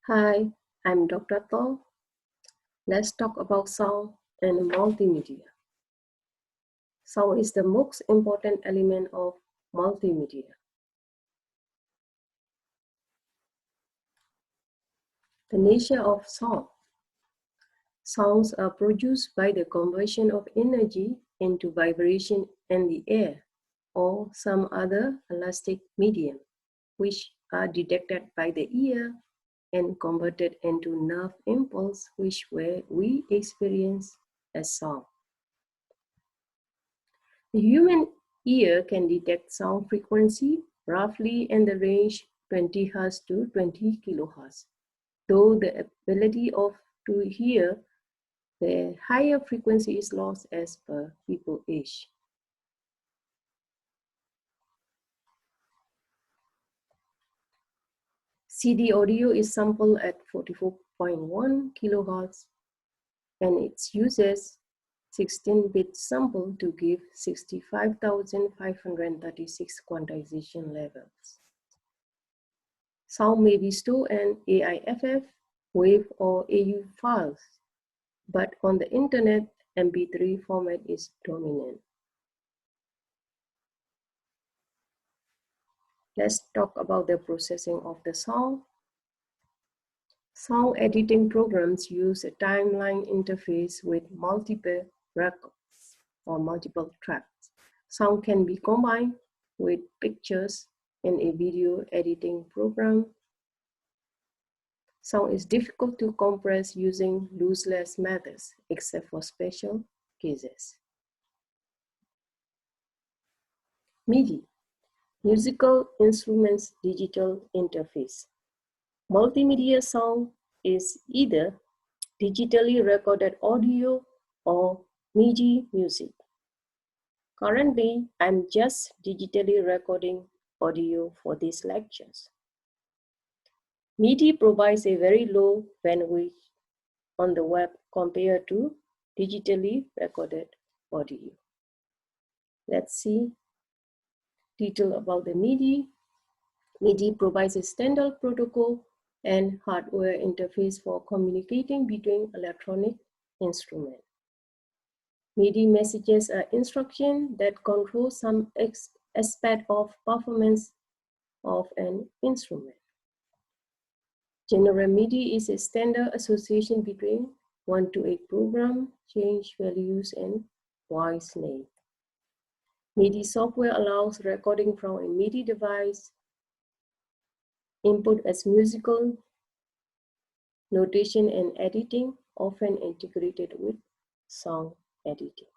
Hi, I'm DrThaw. Let's talk about sound and multimedia. Sound is the most important element of multimedia. The nature of sound. Sounds are produced by the conversion of energy into vibration in the air or some other elastic medium, which are detected by the ear and converted into nerve impulse, which we experience as sound. The human ear can detect sound frequency roughly in the range 20 Hz to 20 kHz, though the ability to hear the higher frequency is lost as per people's age. CD audio is sampled at 44.1 kHz and it uses 16-bit sample to give 65,536 quantization levels. Sound may be stored in AIFF, WAV, or AU files, but on the internet, MP3 format is dominant. Let's talk about the processing of the sound. Sound editing programs use a timeline interface with multiple records or multiple tracks. Sound can be combined with pictures in a video editing program. Sound is difficult to compress using lossless methods, except for special cases. MIDI, Musical Instruments Digital Interface. Multimedia sound is either digitally recorded audio or MIDI music. Currently, I'm just digitally recording audio for these lectures. MIDI provides a very low bandwidth on the web compared to digitally recorded audio. Let's see detail about the MIDI. MIDI provides a standard protocol and hardware interface for communicating between electronic instruments. MIDI messages are instructions that control some aspect of performance of an instrument. General MIDI is a standard association between 1 to 8 program, change values, and voice name. MIDI software allows recording from a MIDI device, input as musical notation and editing, often integrated with sound editing.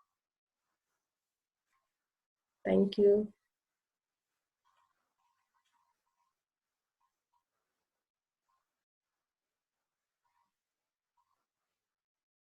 Thank you.